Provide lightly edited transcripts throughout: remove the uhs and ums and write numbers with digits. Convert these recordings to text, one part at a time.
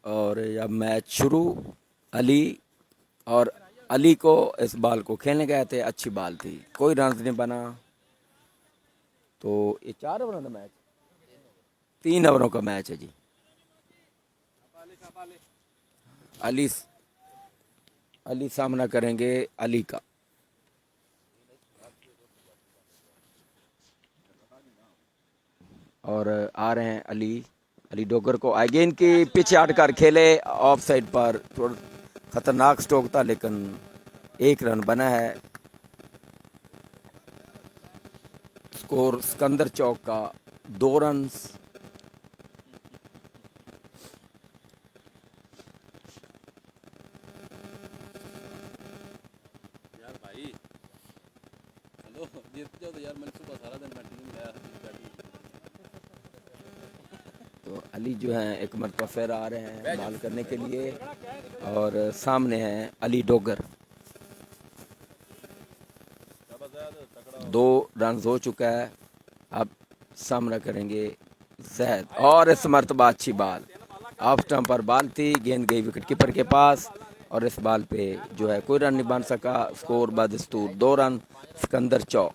और अब मैच शुरू। अली और अली को इस बॉल को खेलने गए थे, अच्छी बॉल थी, कोई रन नहीं बना। तो ये 4 ओवरों का मैच, 3 ओवरों का मैच है जी। अली अली सामना करेंगे अली का। और आ रहे हैं अली, अली डोगर को अगेन की पिच हटकर खेले ऑफ साइड पर, थोड़ा खतरनाक स्ट्रोक था लेकिन 1 रन बना है। स्कोर सिकंदर चौक का 2 रन। तो अली जो है एक मरतबा फिर आ रहे हैं बॉल करने के लिए और सामने है अली डोगर। 2 रन हो चुका है, अब सामना करेंगे जैद। और इस मरतबा अच्छी बॉल, ऑफ स्टंप पर बॉल थी, गेंद गई विकेट कीपर के पास और इस बॉल पे जो है कोई रन नहीं बन सका। स्कोर बदस्तूर 2 रन सिकंदर चौक।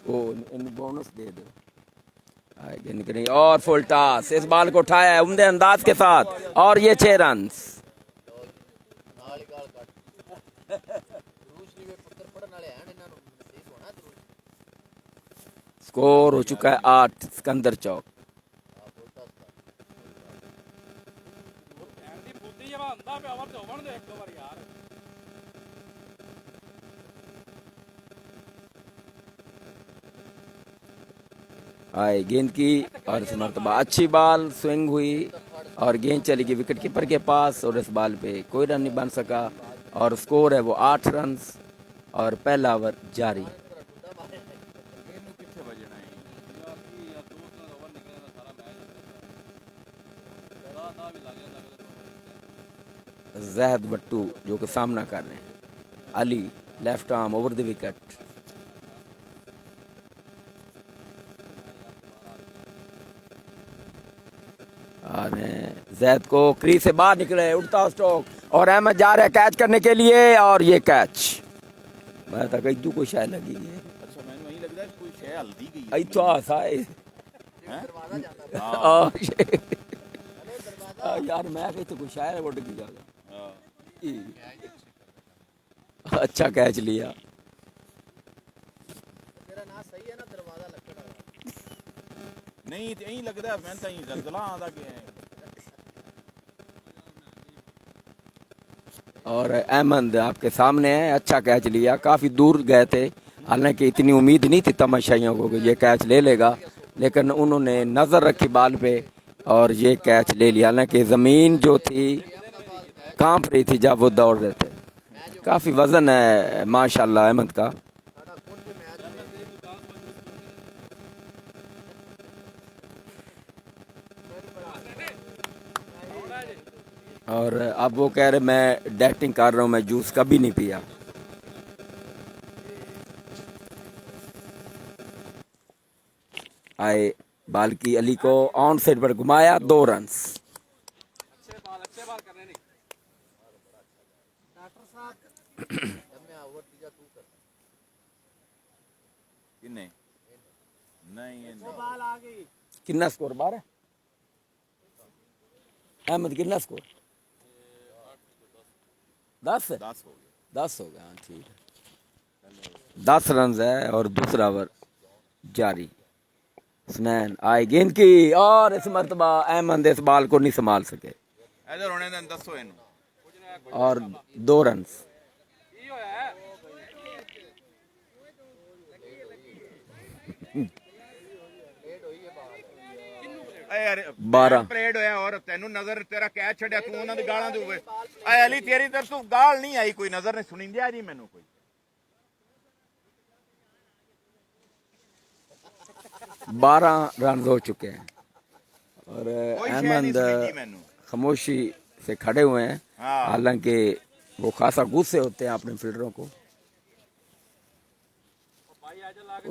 वो इन बोनस दे दो आगे निकली और फुल टॉस, इस बॉल को उठाया है उम्दे अंदाज के साथ और ये 6 रन। स्कोर हो चुका है 8 सिकंदर चौक। आए गेंद की और इस मरतबा अच्छी बॉल स्विंग हुई और गेंद चली गई विकेट कीपर के पास और इस बॉल पे कोई रन नहीं बन सका और स्कोर है वो 8 रन और पहला ओवर जारी। जैद बट्टू जो कि सामना कर रहे हैं, Ali left arm over the wicket. और जैद को क्रीज से बाहर निकले, उड़ता स्ट्रोक और अहमद जा रहे कैच करने के लिए और ये कैच। मैं तो कहीं कोई शायद लगी है। अच्छा मैंने वही लगता है कोई शय हल्दी गई आई तो आसा है यार मैं कहीं तो कोई शायद उड़ गई जाएगा। अच्छा कैच लिया। नहीं यही लगता है मैं तो जलजला आदा के हैं। और अहमद आपके सामने है, अच्छा कैच लिया, काफी दूर गए थे, हालांकि इतनी उम्मीद नहीं थी तमाशाइयों को कि ये कैच ले लेगा, लेकिन उन्होंने नजर रखी बॉल पे और ये कैच ले लिया। हालांकि जमीन जो थी कांप रही थी जब वो दौड़ रहे थे। काफी वजन है माशाल्लाह अहमद का। और अब वो कह रहे मैं डाइटिंग कर रहा हूँ, मैं जूस कभी नहीं पिया। आए बाल की अली को ऑन साइड पर घुमाया, 2 रन। कितना स्कोर 12 अहमद, कितना स्कोर 10 है, 10 हो गया। हाँ ठीक है, 10 रन है और दूसरा ओवर जारी। स्नैन आए गेंद की और इस मरतबा अहमद इस बॉल को नहीं संभाल सके और 2 रन। ਯਾਰ 12 ਪਰੇਡ ਹੋਇਆ ਔਰ ਤੈਨੂੰ ਨਜ਼ਰ ਤੇਰਾ ਕਹਿ ਛੱਡਿਆ ਤੂੰ ਉਹਨਾਂ ਦੀ ਗਾਲਾਂ ਦੇ ਐ ਅਲੀ ਤੇਰੀ ਤਰਫ ਤੋਂ ਗਾਲ ਨਹੀਂ ਆਈ ਕੋਈ ਨਜ਼ਰ ਨਹੀਂ ਸੁਣੀਂਦਿਆ ਜੀ ਮੈਨੂੰ ਕੋਈ 12 रन हो चुके हैं और कोई शय नहीं अहमद सुनींदी मैनू खामोशी से खड़े हुए हैं। हाँ। हालांकि वो खासा गुस्से होते हैं अपने फील्डरों को।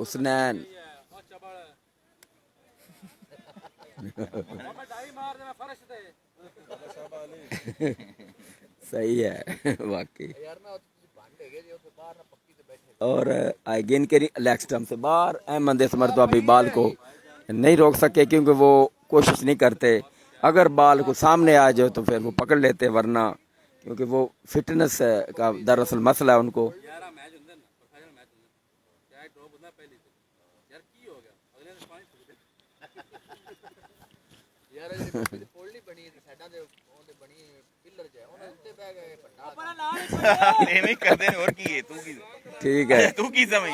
उसने सही है वाकई। और गेंद के लेग स्टंप से बाहर अहमद इस मरतबा भी बाल को नहीं रोक सके क्योंकि वो कोशिश नहीं करते। अगर बाल को सामने आ जाए तो फिर वो पकड़ लेते, वरना क्योंकि वो फिटनेस का दरअसल मसला है उनको। नहीं करते और की तू की ठीक है, तू की समझ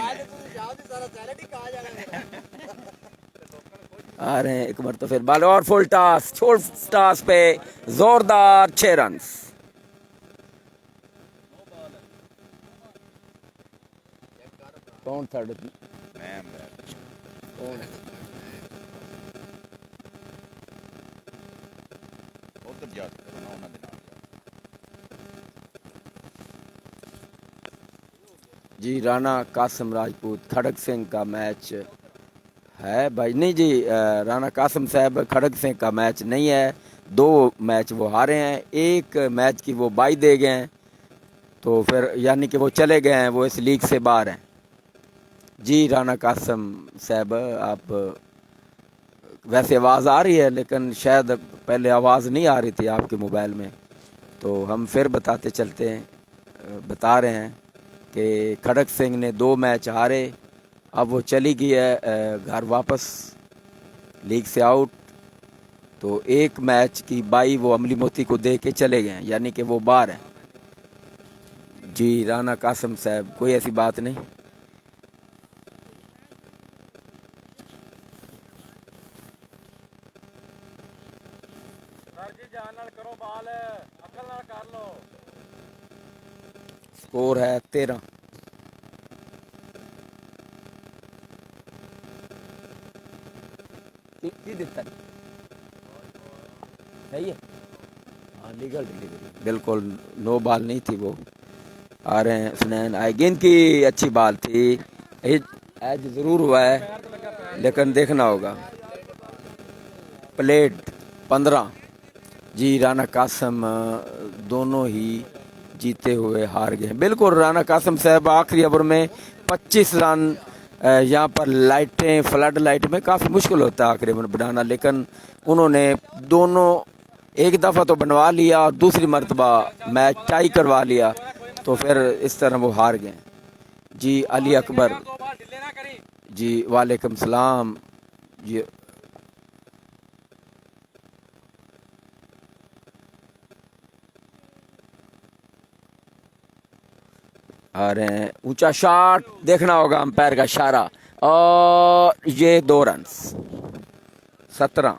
आ रहे हैं एक बार तो फिर बाल और फुल टॉस, छोड़ टॉस पे जोरदार 6 रन। कौन थर्ड? कौन? उधर जा ना उन्हां दे नाल जी राणा कासिम राजपूत खड़क सिंह का मैच है भाई। नहीं जी, राणा कासिम साहब खड़क सिंह का मैच नहीं है। 2 मैच वो हारे हैं, एक मैच की वो बाई दे गए हैं, तो फिर यानी कि वो चले गए हैं, वो इस लीग से बाहर हैं। जी राणा कासिम साहब, आप वैसे आवाज़ आ रही है लेकिन शायद पहले आवाज़ नहीं आ रही थी आपके मोबाइल में, तो हम फिर बताते चलते हैं, बता रहे हैं कि खड़क सिंह ने 2 मैच हारे, अब वो चली गई है घर वापस लीग से आउट, तो एक मैच की बाई वो अमली मोती को दे के चले गए हैं, यानी कि वो बाहर है। जी राणा कासिम साहब, कोई ऐसी बात नहीं। स्कोर है 13। की दिता सही है, हाँ लीगल डिलीवरी, बिल्कुल नो बॉल नहीं थी वो। आ रहे हैं सुनैन, आए गेंद की अच्छी बॉल थी, एज जरूर हुआ है लेकिन देखना होगा। प्लेट 15। जी राणा कासिम दोनों ही जीते हुए हार गए। बिल्कुल राणा कासिम साहब आखिरी ओवर में 25 रन, यहाँ पर लाइटें फ्लड लाइट में काफ़ी मुश्किल होता है आखिरी ओवर बनाना, लेकिन उन्होंने दोनों एक दफ़ा तो बनवा लिया और दूसरी मरतबा मैच टाई करवा लिया, तो फिर इस तरह वो हार गए। जी अली अकबर जी, वालेकुम सलाम जी। आ रहे हैं, ऊंचा शॉट, देखना होगा अंपायर का इशारा, और ये 2 रन। 17।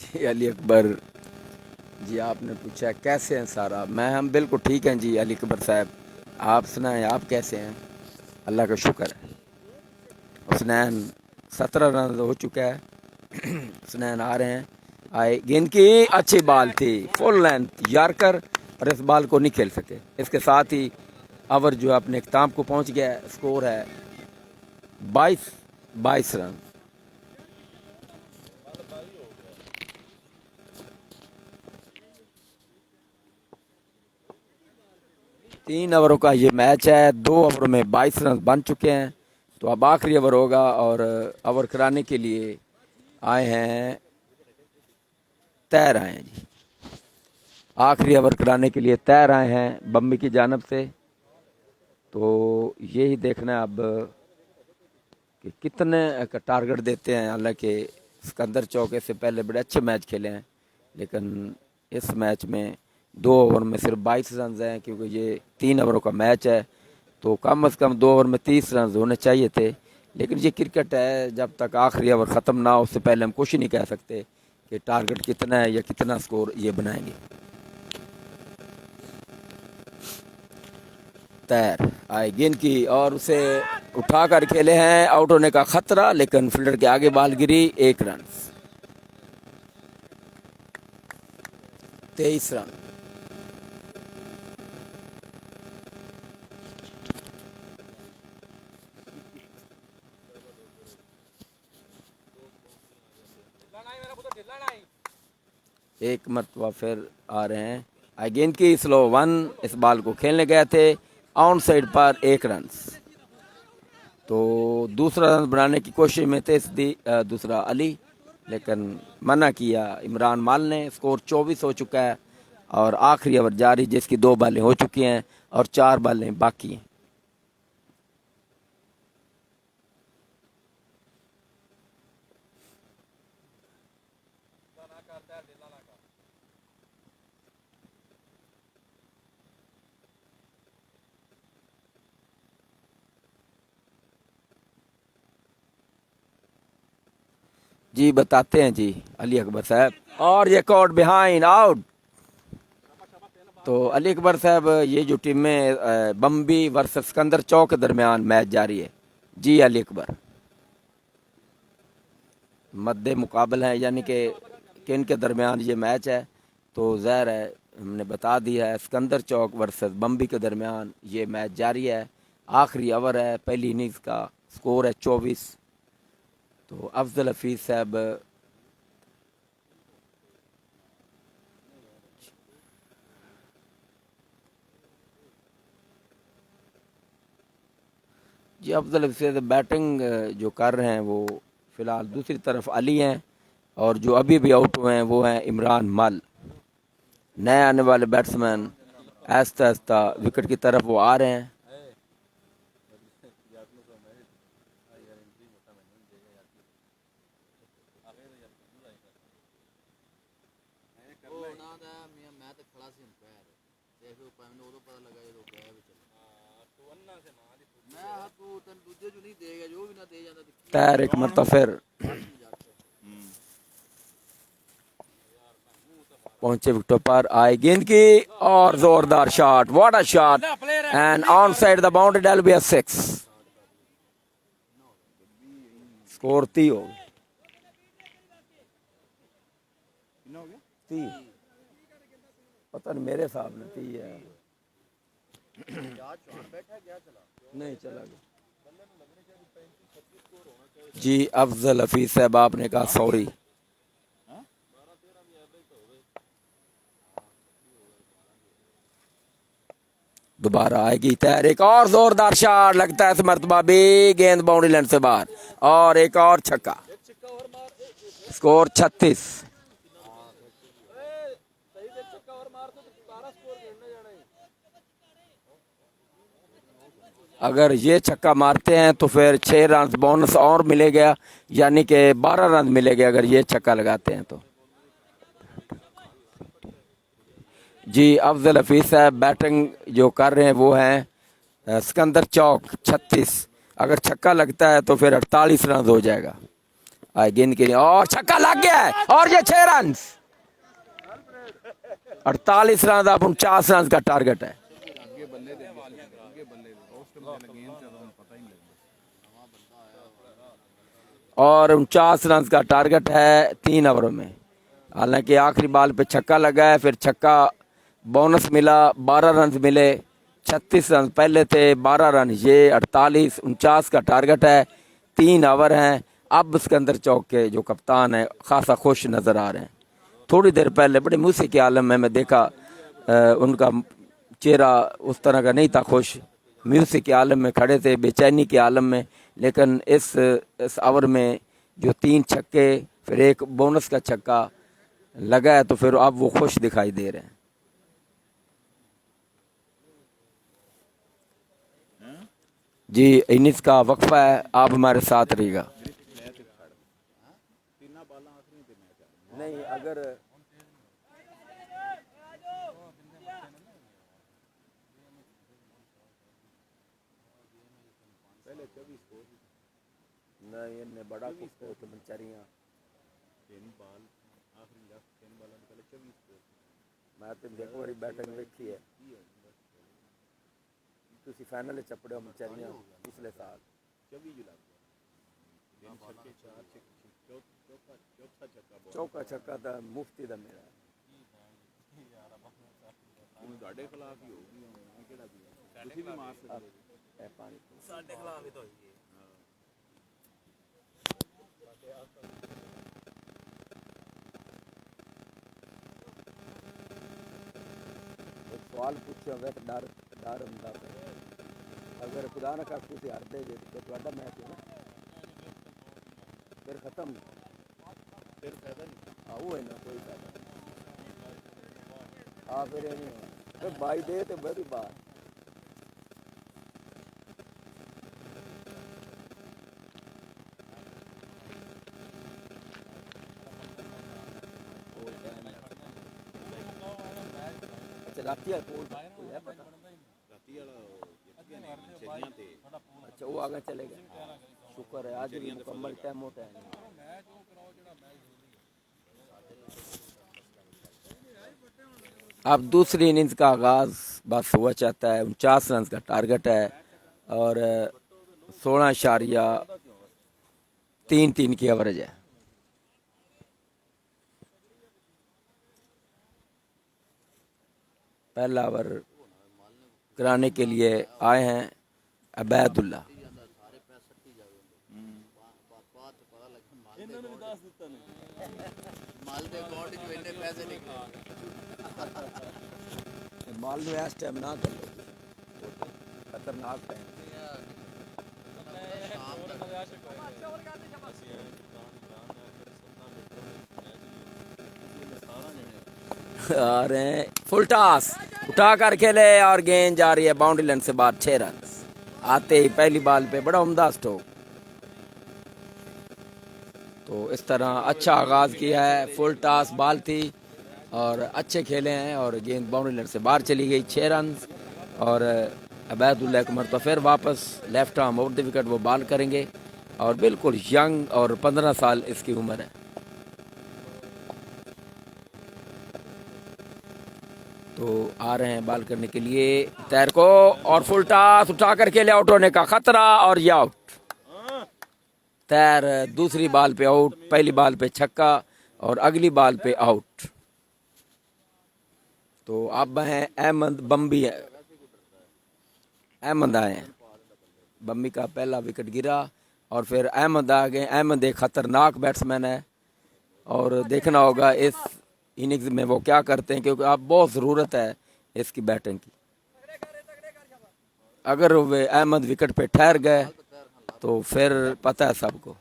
जी अली अकबर जी, आपने पूछा कैसे हैं सारा, हम बिल्कुल ठीक हैं जी अली अकबर साहब, आप सुनाएं आप कैसे हैं? अल्लाह का शुक्र है। हुसनैन 17 रन हो चुका है। हुसनैन आ रहे हैं, आए, गेंद की अच्छी बॉल थी, फुल लेंथ यार्कर, और इस बॉल को नहीं खेल सके। इसके साथ ही ओवर जो अपने इख्ताम को पहुंच गया, स्कोर है 22 रन। तीन ओवरों का ये मैच है, 2 ओवर में 22 रन बन चुके हैं, तो अब आखिरी ओवर होगा और ओवर कराने के लिए आए हैं, तैयार आए हैं जी, आखिरी ओवर कराने के लिए तैयार आए हैं बम्बी की जानब से। तो यही देखना है अब कि कितने का टारगेट देते हैं। हालांकि सिकंदर चौक से पहले बड़े अच्छे मैच खेले हैं, लेकिन इस मैच में 2 ओवर में सिर्फ 22 रन हैं, क्योंकि ये 3 ओवरों का मैच है। तो कम से कम 2 ओवर में 30 रन होने चाहिए थे। लेकिन ये क्रिकेट है, जब तक आखिरी ओवर ख़त्म ना हो उससे पहले हम कुछ नहीं कह सकते कि टारगेट कितना है या कितना स्कोर ये बनाएंगे। तैर आए गेंद की और उसे उठाकर खेले हैं, आउट होने का खतरा, लेकिन फील्डर के आगे बाल गिरी। 1 रन, 23 रन। एक मरतबा फिर आ रहे हैं, आई गेंद की स्लो 1। इस बॉल को खेलने गए थे ऑन साइड पर, 1 रन। तो दूसरा रन बनाने की कोशिश में थे दूसरा अली, लेकिन मना किया इमरान माल ने। स्कोर 24 हो चुका है और आखिरी ओवर जारी, जिसकी 2 बॉलें हो चुकी हैं और 4 बॉलें बाकी हैं। जी बताते हैं जी अली अकबर साहब, और ये कॉट बिहाइंड आउट। तो अली अकबर साहब, ये जो टीम में बम्बी वर्सेस सिकंदर चौक के दरमियान मैच जारी है। जी अली अकबर, मद्दे मुकाबल है, यानी कि किन के दरमियान ये मैच है। तो ज़ाहिर है हमने बता दिया है, सिकंदर चौक वर्सेस बम्बी के दरमियान ये मैच जारी है। आखिरी ओवर है पहली इनिंग्स का, स्कोर है 24। तो अफजल हफीज़ साहब जी, अफजल हफीज़ बैटिंग जो कर रहे हैं वो फ़िलहाल। दूसरी तरफ अली हैं, और जो अभी भी आउट हुए हैं वो हैं इमरान मल। नए आने वाले बैट्समैन आहिस्ता आहिस्ता विकेट की तरफ वो आ रहे हैं। तैर एक मरतबा फिर पहुंचे विकेटों पर, आए गेंद की और जोरदार shot, what a shot, and on side the boundary, Dale बी 6। स्कोर 30 हो गया। 30 पता नहीं, मेरे हिसाब में 30 है। नहीं चला गया जी। अफजल हफीज साहब आपने कहा सॉरी। दोबारा आएगी तैर, एक और जोरदार शॉट, लगता है इस मरतबा भी गेंद बाउंड्री लाइन से बाहर, और एक और छक्का। स्कोर 36। अगर ये छक्का मारते हैं तो फिर 6 रन बोनस और मिलेगा, यानी कि 12 रन मिलेगा अगर ये छक्का लगाते हैं तो। जी अफजल हफीज साहब बैटिंग जो कर रहे हैं वो हैं सिकंदर चौक 36। अगर छक्का लगता है तो फिर 48 रन हो जाएगा। गेंद के लिए और छक्का लग गया है, और ये 6 रन, 48 रन अब 49 रन का टारगेट है। और 49 रन का टारगेट है 3 ओवरों में। हालांकि आखिरी बॉल पे छक्का लगा है, फिर छक्का बोनस मिला, 12 रन मिले। 36 रन पहले थे, 12 रन ये, 48, 49 का टारगेट है। 3 ओवर हैं। अब सिकंदर चौक के जो कप्तान है खासा खुश नज़र आ रहे हैं। थोड़ी देर पहले बड़े मूसे के आलम में मैं देखा, उनका चेहरा उस तरह का नहीं था खुश, म्यूजिक के आलम में खड़े थे, बेचैनी के आलम में। लेकिन इस ओवर में जो 3 छक्के फिर एक बोनस का छक्का लगा है, तो फिर अब वो खुश दिखाई दे रहे हैं। जी इनिस का वक्फा है, आप हमारे साथ रहिएगा। नहीं अगर नहीं इन्हें बड़ा कुछ तो बेचारियां मैं तो एक बारी बैटिंग देखी है, तुसी फाइनल चपड़े हो बेचारियां पिछले साल चौका छक्का था मुफ्ती का मेरा एक सवाल पूछो वैसे डर डर ਹੁੰਦਾ अगर खुदा ना खास तुसी हारते जे तो ਤੁਹਾਡਾ मैच है ना फिर खत्म फिर फायदा नहीं हाँ वो है ना कोई फायदा हाँ फिर ये नहीं तो भाई दे तो बड़ी बात अच्छा राती है कोई है पता अच्छा वो आगे चलेगा शुक्र है आज भी मुकम्मल टाइम होता है अब दूसरी इनिंग्स का आगाज बस हुआ चाहता है 49 रन का टारगेट है और 16.33 की एवरेज है। पहला ओवर कराने के लिए आए हैं अबैदुल्ला। माल में इस टाइम ना कर खतरनाक है आ रहे हैं फुल टॉस उठा कर खेले और गेंद जा रही है बाउंड्री लाइन से बाहर 6 रन आते ही पहली बॉल पे बड़ा उम्दा स्ट्रोक। तो इस तरह अच्छा आगाज किया है, फुल टॉस बॉल थी और अच्छे खेले हैं और गेंद बाउंड्री लाइन से बाहर चली गई 6 रन और अबैदुल्ला एक मरतबा फिर वापस left arm over the wicket वो बॉल करेंगे और बिल्कुल यंग और 15 साल इसकी उम्र है। तो आ रहे हैं बॉल करने के लिए तैर को और फुल टॉस उठा कर खेले आउट होने का खतरा और ये आउट। तैर दूसरी बॉल पे आउट, पहली बॉल पे छक्का और अगली बॉल पे आउट। तो अब हैं अहमद बम्बी अहमद आए हैं, बम्बी का पहला विकेट गिरा और फिर अहमद आ गए। अहमद एक खतरनाक बैट्समैन है और देखना होगा इस इनिंग्स में वो क्या करते हैं क्योंकि अब बहुत ज़रूरत है इसकी बैटिंग की। अगर वे अहमद विकेट पे ठहर गए तो फिर पता है सबको।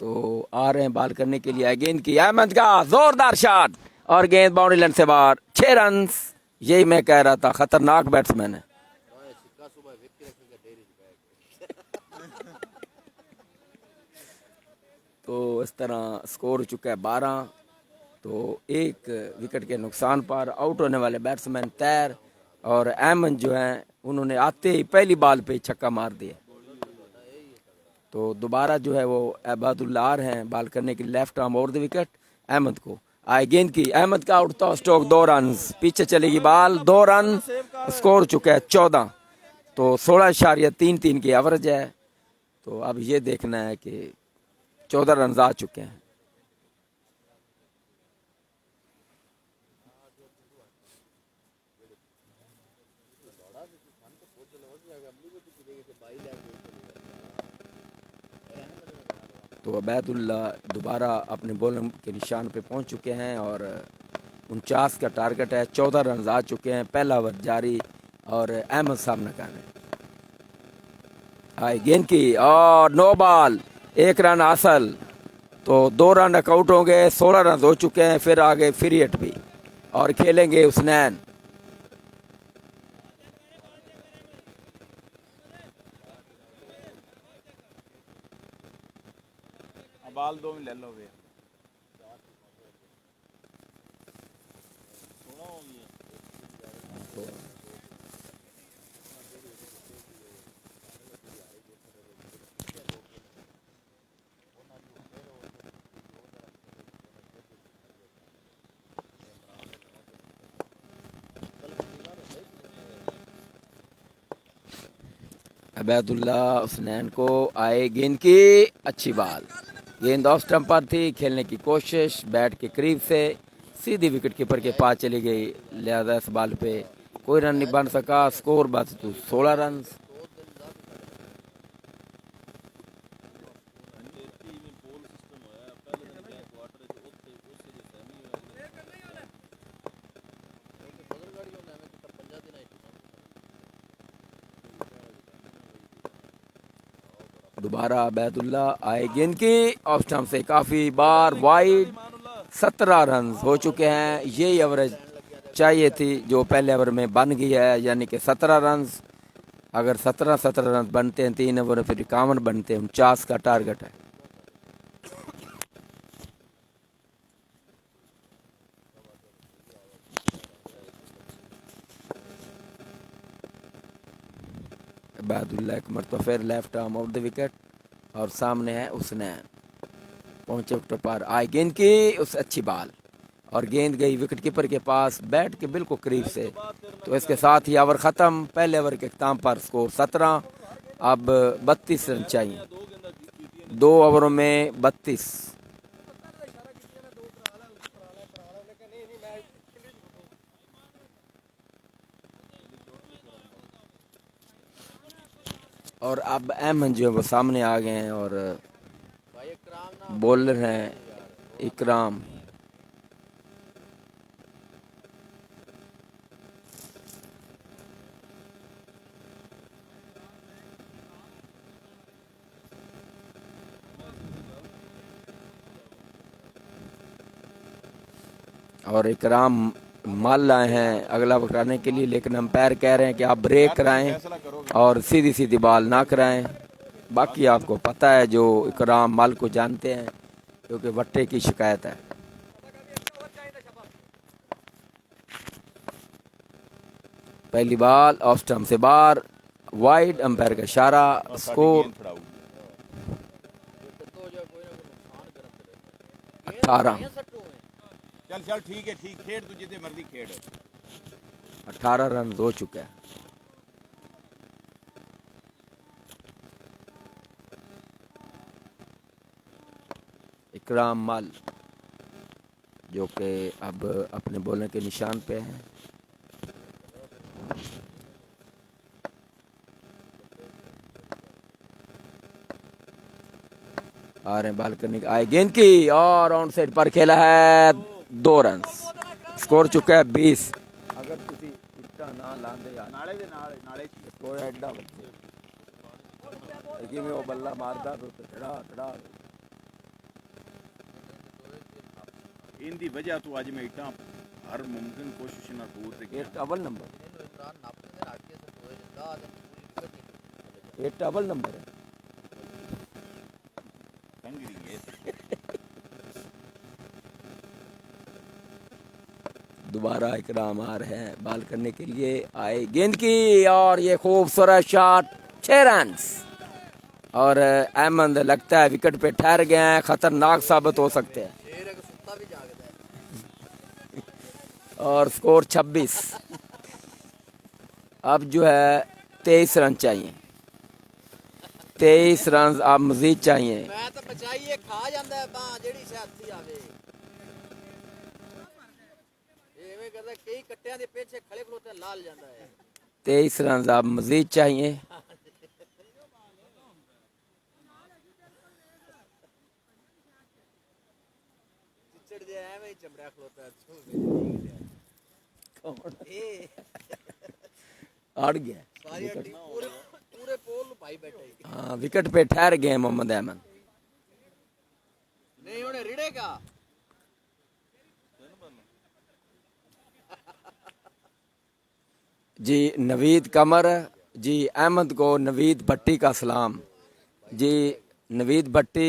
तो आ रहे हैं बॉल करने के लिए गेंद की अहमद का जोरदार शॉट और गेंद बाउंड्री लाइन से बाहर 6 रन। यही मैं कह रहा था खतरनाक बैट्समैन है। तो इस तरह स्कोर हो चुका है 12। तो एक विकेट के नुकसान पर आउट होने वाले बैट्समैन तैर और अहमद जो हैं उन्होंने आते ही पहली बॉल पे छक्का मार दिया। तो दोबारा जो है वो अबैदुल्ला आ रहे हैं बॉल करने के लिए left arm over the wicket. Ahmed को आए गेंद की अहमद का उठता स्ट्रोक 2 रन पीछे चलेगी बॉल 2 रन स्कोर चुका है 14। तो 16.33 की एवरेज है। तो अब ये देखना है कि 14 रन आ चुके हैं। तो अबैदुल्ला दोबारा अपने बॉलिंग के निशान पे पहुंच चुके हैं और 49 का टारगेट है। 14 रन आ चुके हैं। पहला ओवर जारी और अहमद सामने कर रहे हैं। हाई गेंद की और नो बॉल 1 रन हासिल। तो 2 रन आउट होंगे 16 रन हो चुके हैं। फिर आगे फ्री हिट भी और खेलेंगे हुसनैन। बाल दो ले लो वे अबैदुल्ला हुसनैन को आए गेंद की अच्छी बाल, गेंद ऑफ स्टंप पर थी, खेलने की कोशिश, बैट के करीब से सीधी विकेट कीपर के पास चली गई, लिहाजा इस बॉल पे कोई रन नहीं बन सका। स्कोर बस 16 रन। दोबारा अबैदुल्ला आए गेंद की ऑफ स्टंप से काफी बार वाइड। 17 रन हो चुके हैं, यही एवरेज चाहिए थी जो पहले ओवर में बन गई है, यानी कि 17 रन। अगर 17 रन बनते हैं 3 ओवर फिर 51 बनते हैं, 49 का टारगेट है। अबैदुल्ला एक मरतबा फिर left arm of the wicket और सामने है हुसनैन, पहुंचे विकेट पर, आए गेंद की उस अच्छी बाल और गेंद गई विकेट कीपर के पास बैट के बिल्कुल करीब से। तो इसके साथ ही ओवर खत्म। पहले ओवर के अख्ताम पर स्कोर 17, अब 32 रन चाहिए, 2 ओवरों में 32। और अब अहमद जो है वो सामने आ गए हैं और बॉलर हैं इकराम। और इकराम माल लाए हैं अगला वक्त आने के लिए, लेकिन अंपायर कह रहे हैं कि आप ब्रेक कराएं और सीधी सीधी बॉल ना कराएं। बाकी आपको पता है जो इकराम माल को जानते हैं, क्योंकि वट्टे की शिकायत है। पहली बॉल ऑफ स्टंप से बाहर, वाइड, अंपायर का इशारा, स्कोर 18। चल चल ठीक है, ठीक खेड, तू जितने मर्जी खेड। 18 रन हो चुका है। इकराम मल जो कि अब अपने बॉलर के निशान पे हैं। आ रहे हैं बॉल करने के, आए गेंद की और ऑन साइड पर खेला है, 2 रन, स्कोर चुका है 20। अगर किसी इतना ना लांदे यार नाले दे नाले स्कोर एडा बच्चे कि मैं वो बल्ला मारदा तो टड़ा टड़ा इंदी वजह तो आज मैं इतना हर मुमकिन कोशिश ना पूर ते ये डबल नंबर, ये डबल नंबर है। दोबारा इकराम आ रहे हैं बॉल करने के लिए, आए गेंद की और ये खूबसूरत शॉट, 6 रन। और अहमद लगता है विकेट पे ठहर गए हैं, खतरनाक साबित हो सकते हैं। और स्कोर 26। अब जो है 23 रन चाहिए, 23 रन आप मजीद चाहिए। मैं तो बचाइए खा जाता है बां जेड़ी शादी आवे एवें करदा कई कट्टियां दे पीछे खड़े खलोते लाल जांदा है। 23 रन आप मजीद चाहिए। चिचड़ दे एवें ही चमड़ा खलोता है अड़ गया सारी हड्डी पूरे पूरे पोल भाई बैठे। हाँ, विकेट पे ठहर गए मोहम्मद अहमद। नहीं उन्हें रिड़ेगा जी नवीद कमर जी, अहमद को नवीद भट्टी का सलाम जी। नवीद भट्टी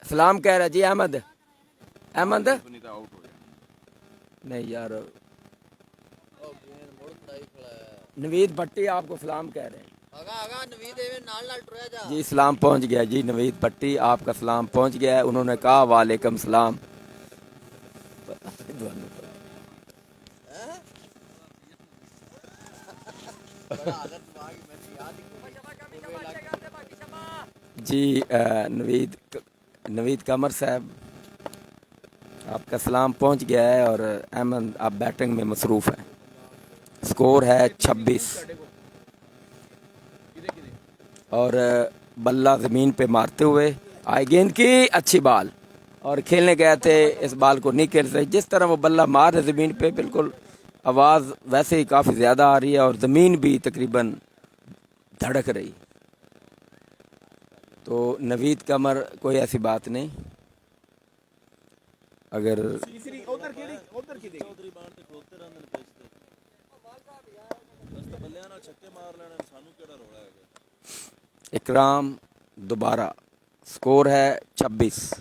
सलाम कह रहा जी अहमद अहमद नहीं यार ओ गेंद मोड़ खड़ाई खड़ा है नवीद भट्टी आपको सलाम कह रहे हैं आगा आगा नवीद एवे नाल नाल टुरया जा जी सलाम पहुंच गया जी नवीद भट्टी आपका सलाम पहुंच गया है उन्होंने कहा वालेकुम सलाम बड़ा आदत दिमाग मैंने याद ही जी नवीद कमर साहब आपका सलाम पहुंच गया है और अहमद आप बैटिंग में मसरूफ़ हैं स्कोर है 26 और बल्ला ज़मीन पे मारते हुए आए गेंद की अच्छी बाल और खेलने गए थे इस बाल को नहीं खेल सके जिस तरह वो बल्ला मार रहे ज़मीन पे बिल्कुल आवाज़ वैसे ही काफ़ी ज़्यादा आ रही है और ज़मीन भी तकरीबन धड़क रही तो नवीद कमर कोई ऐसी बात नहीं अगर इकराम दोबारा स्कोर है 26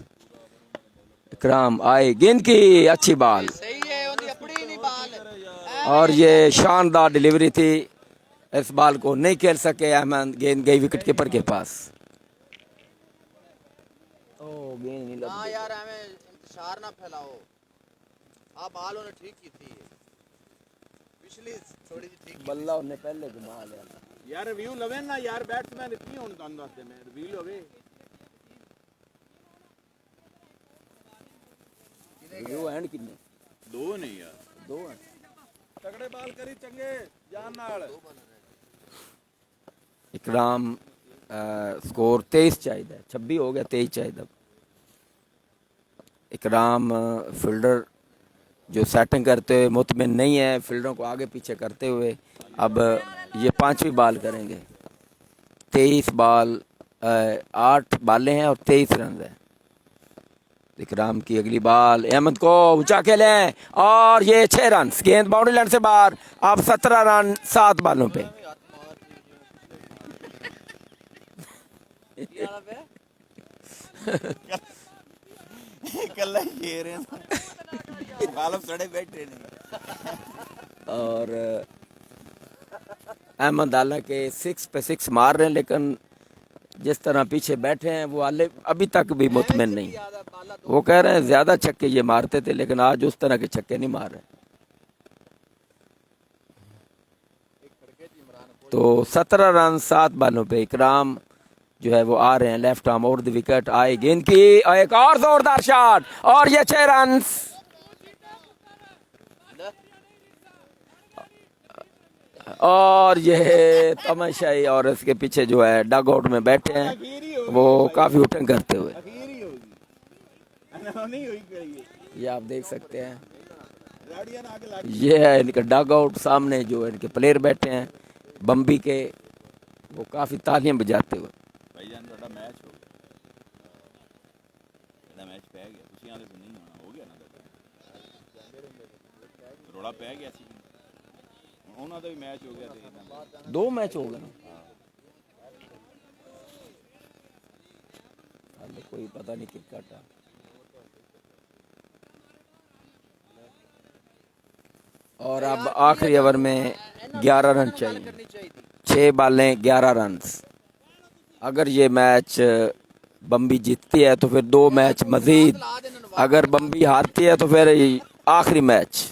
इकराम आए गेंद की अच्छी बाल सही है ओदी अपनी नहीं बाल और ये शानदार डिलीवरी थी इस बाल को नहीं खेल सके अहमद गेंद गई विकेट कीपर के पास ओ गेंद नहीं हां यार हमें इंतजार ना फैलाओ आ बाल उन्हें ठीक की थी पिछली थोड़ी सी ठीक बल्ला उन्हें पहले घुमा लिया यार रिव्यू लवे ना यार बैट्समैन इतनी होने तो अंदाज में रिव्यू लवे रिव्यू एंड कितने दो नहीं यार दो हैं तगड़े बाल करी चंगे जान नाल इकराम स्कोर 23 चाहिए 26 हो गया 23 चाहिए इकराम फील्डर जो सेटिंग करते हुए मुतमिन नहीं है फील्डरों को आगे पीछे करते हुए अब ये 5वीं बाल करेंगे 23 बाल 8 बालें हैं और 23 रन है इकराम की अगली बाल अहमद को ऊंचा खेले और ये 6 रन गेंद बाउंड्री लाइन से बाहर अब 17 रन 7 बालों पे कल ये रहे बाल सड़े बैठे नहीं और अहमद हालांकि 6 पे 6 मार रहे हैं लेकिन जिस तरह पीछे बैठे हैं वो अभी तक भी मुतमिन नहीं वो कह रहे हैं ज्यादा छक्के ये मारते थे लेकिन आज उस तरह के छक्के नहीं मार रहे तो 17 रन 7 बालों पे इकराम जो है वो आ रहे हैं left arm over the wicket आए गेंद की एक और जोरदार शॉट और ये 6 रन और ये तमाशाई और इसके पीछे जो है डग आउट में बैठे हैं वो काफी उठन करते हुए ये आप देख सकते हैं ये है इनका डग आउट सामने जो है इनके प्लेयर बैठे हैं बम्बी के वो काफी तालियां बजाते हुए भाईजान ਤੁਹਾਡਾ मैच हो गया ਇਹਦਾ मैच ਪੈ ਗਿਆ ਤੁਸੀਂ ਆਲੇ ਤੋਂ ਨਹੀਂ ਹੋਣਾ ਹੋ ਗਿਆ ਨਾ ਰੋਲਾ ਪੈ ਗਿਆ ਸੀ ਉਹਨਾਂ ਦਾ ਵੀ ਮੈਚ ਹੋ ਗਿਆ ਤੇ ਇਹਨਾਂ ਦਾ 2 मैच हो गए ना हाले कोई पता नहीं कितना था और अब आखिरी ओवर में 11 रन चाहिए 6 बालें 11 रन अगर ये मैच बम्बी जीतती है तो फिर 2 मैच मजीद अगर बम्बी हारती है तो फिर आखिरी मैच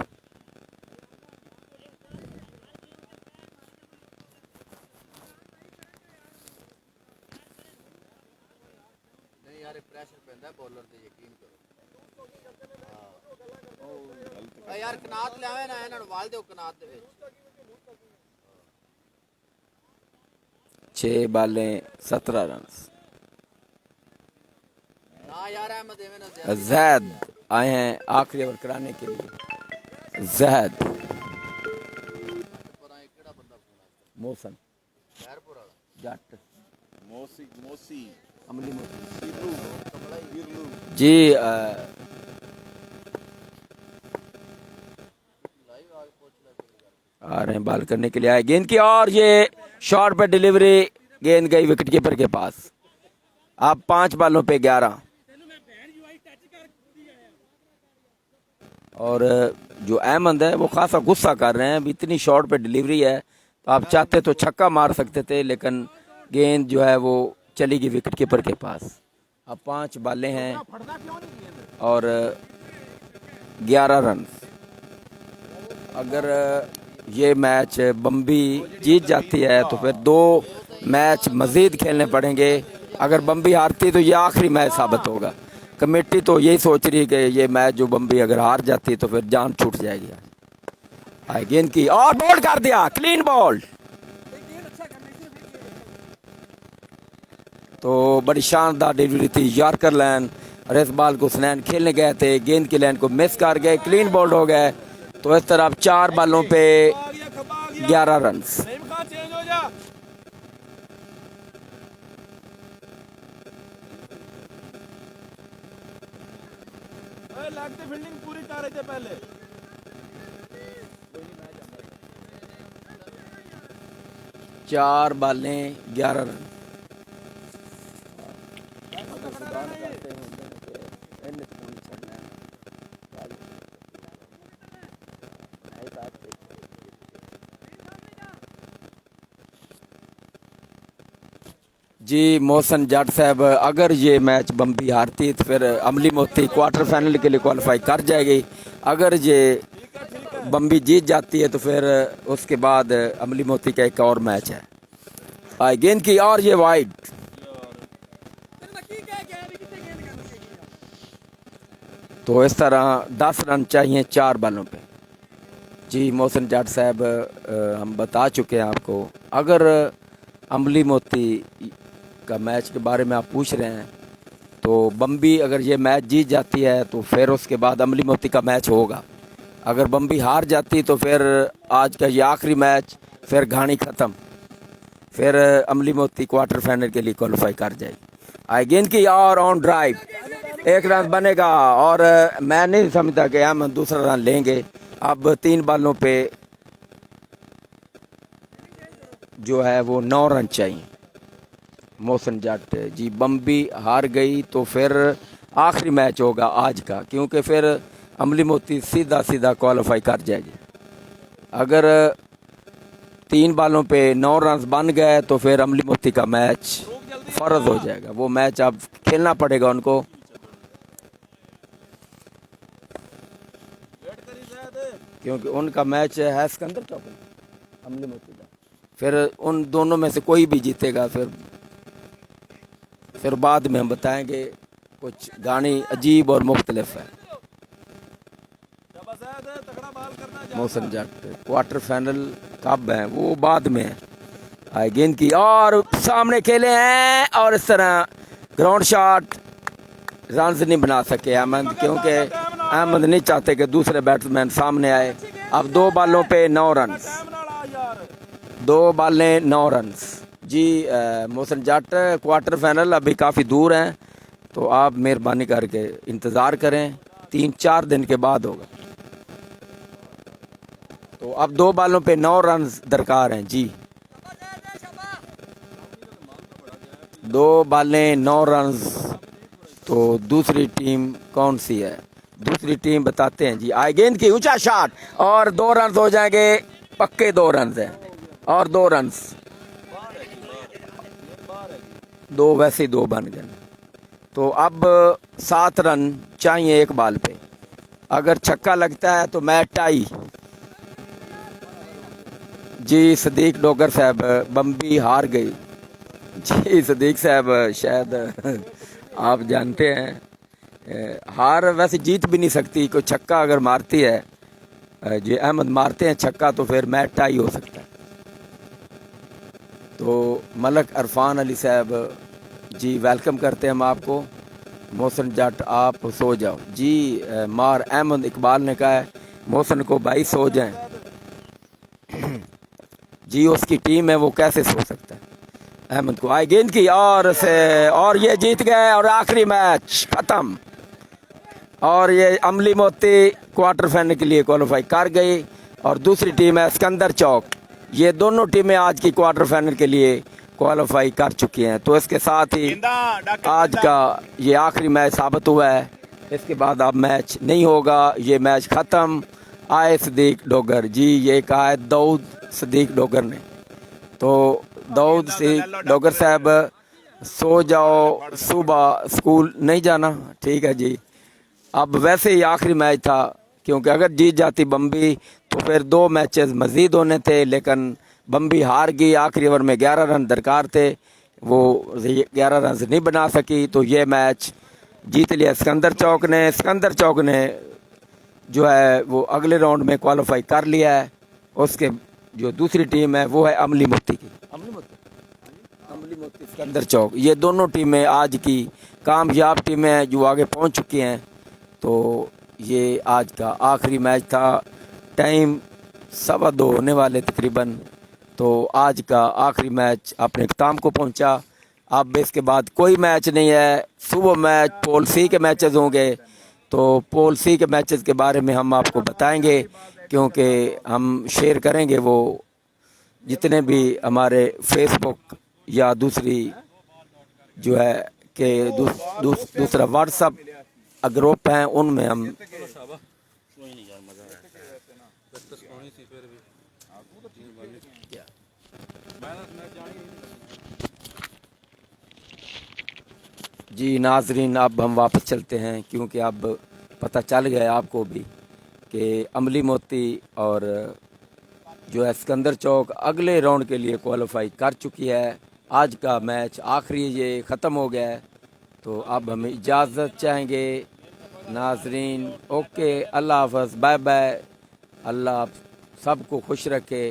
नहीं यार प्रेशर पैंदा बॉलर ते यकीन करो हां यार कनात ले आवे ना ਇਹਨਾਂ ਨੂੰ ਵਾਲ ਦਿਓ ਕਨਾਤ ਦੇ ਵਿੱਚ 6 बालें 17 रन ना यार अहमद एवे ना जैद आए हैं आखिरी ओवर कराने के लिए जैद पर आए केड़ा बंदा फोन मौसम खैरपुर वाला जट मोसी अमली मौसम बिरलू जी आ रहे हैं बाल करने के लिए आए गेंद की और ये शॉट पे डिलीवरी गेंद गई विकेट कीपर के पास अब 5 बालों पे 11 और जो अहमद है वो खासा गुस्सा कर रहे हैं। अब इतनी शॉर्ट पे डिलीवरी है, तो आप चाहते तो छक्का मार सकते थे, लेकिन गेंद जो है वो चली गई विकेट कीपर के पास। अब 5 बालें हैं और 11 रन। अगर ये मैच बम्बी जीत जाती है तो फिर 2 मैच मज़ीद खेलने पड़ेंगे। अगर बम्बी हारती तो ये आखिरी मैच साबित होगा। कमेटी तो यही सोच रही है कि ये मैच जो बम्बी अगर हार जाती तो फिर जान छूट जाएगी। गेंद की और बॉल कर दिया, क्लीन बॉल। तो बड़ी शानदार डिलीवरी थी, यॉर्कर लाइन। और इस बॉल को हुसनैन खेलने गए थे, गेंद की लाइन को मिस कर गए, क्लीन बॉल्ड हो गए। तो इस तरह 4 बालों पे 11 रन। फील्डिंग पूरी कर रहे थे पहले। 4 बालें 11 रन। जी मोहसिन जट साहब, अगर ये मैच बम्बी हारती तो फिर अमली मोती क्वार्टर फाइनल के लिए क्वालिफाई कर जाएगी। अगर ये बम्बी जीत जाती है तो फिर उसके बाद अमली मोती का एक और मैच है। गेंद की और ये वाइड। तो इस तरह 10 रन चाहिए 4 बालों पे। जी मोहसिन जट साहब, हम बता चुके हैं आपको। अगर अमली मोती का मैच के बारे में आप पूछ रहे हैं, तो बम्बी अगर ये मैच जीत जाती है तो फिर उसके बाद अमली मोती का मैच होगा। अगर बम्बी हार जाती तो फिर आज का ये आखिरी मैच, फिर कहानी ख़त्म। फिर अमली मोती क्वार्टर फाइनल के लिए क्वालिफाई कर जाएगी। गेंद की और ऑन ड्राइव, 1 रन बनेगा। और मैं नहीं समझता कि हम दूसरा रन लेंगे। अब 3 बालों पे जो है वो 9 रन चाहिए। मोहसिन जट जी, बम्बी हार गई तो फिर आखिरी मैच होगा आज का, क्योंकि फिर अमली मोती सीधा सीधा क्वालिफाई कर जाएगी। अगर 3 बालों पे 9 रन बन गए तो फिर अमली मोती का मैच फर्ज हो जाएगा। वो मैच अब खेलना पड़ेगा उनको। क्योंकि उनका मैच है सिकंदर चौक अमली मोती का। फिर उन दोनों में से कोई भी जीतेगा। फिर बाद में हम बताएंगे। कुछ गाने अजीब और मुख्तलिफ है। मोहसिन जट क्वार्टर फाइनल कब है वो बाद में है। गेंद की और सामने खेले हैं और इस तरह ग्राउंड शॉट, रन नहीं बना सके अहमद, क्योंकि अहमद नहीं चाहते कि दूसरे बैट्समैन सामने आए। अब 2 बालों पे 9 रन, 2 बालें 9 रन। जी मोहसिन जट, क्वार्टर फाइनल अभी काफ़ी दूर हैं, तो आप मेहरबानी करके इंतज़ार करें, 3-4 दिन के बाद होगा। तो अब 2 बालों पे 9 रन दरकार हैं। जी 2 बालें 9 रन। तो दूसरी टीम कौन सी है? दूसरी टीम बताते हैं जी। गेंद की ऊंचा शॉट और 2 रन हो जाएंगे, पक्के 2 रन हैं। और 2 रन, 2 वैसे 2 बन गए। तो अब 7 रन चाहिए 1 बाल पे। अगर छक्का लगता है तो मैच टाई। जी सदीक डोगर साहब, बम्बी हार गई। जी सदीक साहब, शायद आप जानते हैं हार वैसे जीत भी नहीं सकती। कोई छक्का अगर मारती है, जो अहमद मारते हैं छक्का, तो फिर मैच टाई हो सकता है। तो मलक अरफान अली साहब जी, वेलकम करते हैं हम आपको। मोहसिन जट आप सो जाओ। जी मार अहमद इकबाल ने कहा है मोहसिन को भाई सो जाएं। जी उसकी टीम है, वो कैसे सो सकता है। अहमद को गेंद की और ये जीत गए और आखिरी मैच खत्म। और ये अमली मोती क्वार्टर फाइनल के लिए क्वालिफाई कर गई। और दूसरी टीम है सिकंदर चौक। ये दोनों टीमें आज की क्वार्टर फाइनल के लिए क्वालिफाई कर चुकी हैं। तो इसके साथ ही आज का ये आखिरी मैच साबित हुआ है इसके बाद अब मैच नहीं होगा, ये मैच ख़त्म। आए सदीक डोगर जी, ये कहा है दाऊद सदीक डोगर ने। तो दाऊद सदीक डोगर साहब सो जाओ, सुबह स्कूल नहीं जाना, ठीक है जी। अब वैसे ही आखिरी मैच था, क्योंकि अगर जीत जाती बम्बी तो फिर 2 मैचेस मज़ीद होने थे, लेकिन बम्बी हार गई। आखिरी ओवर में 11 रन दरकार थे, वो 11 रन नहीं बना सकी, तो ये मैच जीत लिया सिकंदर चौक ने। सिकंदर चौक ने जो है वो अगले राउंड में क्वालिफाई कर लिया है। उसके जो दूसरी टीम है वो है अमली मोती की, अमली मोती सिकंदर चौक। ये दोनों टीमें आज की कामयाब टीमें हैं जो आगे पहुंच चुकी हैं। तो ये आज का आखिरी मैच था, टाइम 2:15 होने वाले तकरीबन। तो आज का आखिरी मैच अपने इख्तिताम को पहुंचा। अब इसके बाद कोई मैच नहीं है। सुबह मैच पोल सी के मैचेस होंगे, तो पोल सी के मैचेस के बारे में हम आपको बताएंगे, क्योंकि हम शेयर करेंगे वो जितने भी हमारे फेसबुक या दूसरी जो है कि दूसरा व्हाट्सअप ग्रुप हैं, उनमें हम जी नाजरीन, अब हम वापस चलते हैं, क्योंकि अब पता चल गया आपको भी कि अमली मोती और जो है सिकंदर चौक अगले राउंड के लिए क्वालिफाई कर चुकी है। आज का मैच आखिरी ये ख़त्म हो गया है, तो अब हमें इजाज़त चाहेंगे नाजरीन। ओके, अल्लाह हाफ़िज़, बाय बाय। अल्लाह सबको खुश रखे,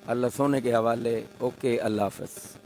अल्लाह सोने के हवाले। ओके, अल्लाह हाफ़िज़।